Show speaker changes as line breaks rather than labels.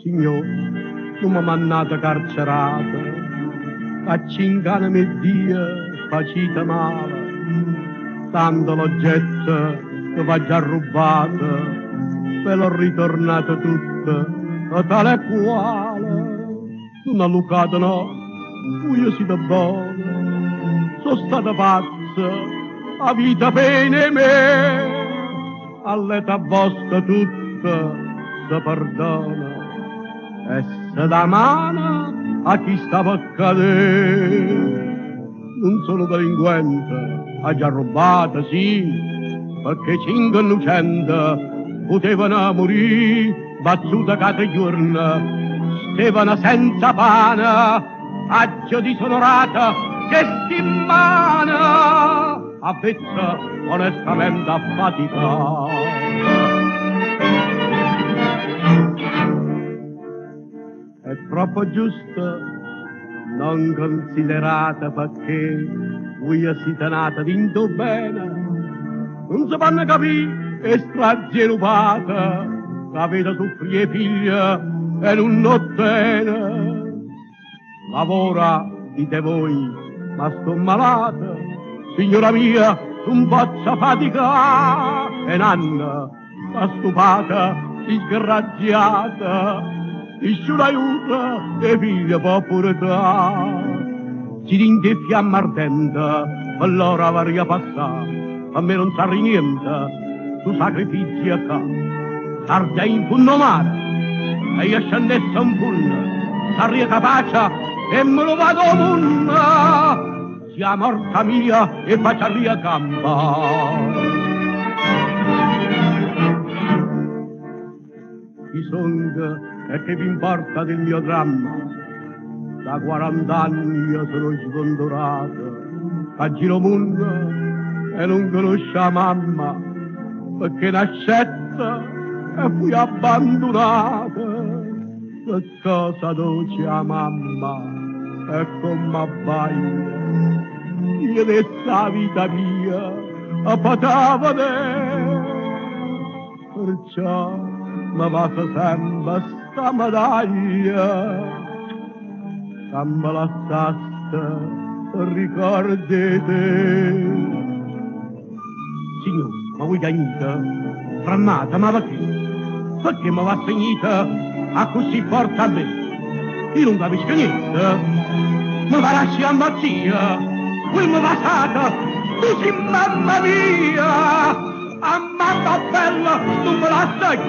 Signor, non mi mannate carcerata, a 5 anni e dia facite male, tanto l'oggetto che va già rubato, ve l'ho ritornato tutto, a tale e quale. Non ha luccato no, io siete buono, sono stata pazza, a vita bene me, all'età vostra tutta si perdona, e se da mano a chi stava a cadere. Non sono delinquente, ha già rubato, sì, perché 5 innocenti potevano morire, battuta cada giorno, stevano senza pane, aggio disonorata che stimmana, avvezza onestamente affaticata. È troppo giusto, non considerata perché voi siete nata d'into bene, non si fanno capire e strazienupata, che avete soffrire figlia e non ottiene. Lavora, dite voi, ma sto malata, signora mia, non posso faticare, e nanna, sta stupata, disgraziata, nessuno aiuta e figlia può pure dare. Si rinde fiamma ardente, allora varia passare, a me non sa niente, su sacrifici a ca. Sargia in punno mare, e io scendesse un punno, sarria capace e me lo vado a munna, sia morta mia e faccia gamba. Chi song e che vi importa del mio dramma? Da 40 anni io sono sventorato, a giro mondo e non conosco la mamma, perché nascetta e fui abbandonata. Che cosa dolce a mamma e come abbaglia, io dessa vita mia a patava te, perciò mi passa sempre sta medaglia, che me lasciaste ricordi te. Signor, ma voi cagnite? Trannata, ma perché? Perché mi va segnita a così forte a me? Io non capisco niente. Mi va lasci a mazzia, quel mi va stata, tu sei mamma mia, a mamma bella, non me la sai.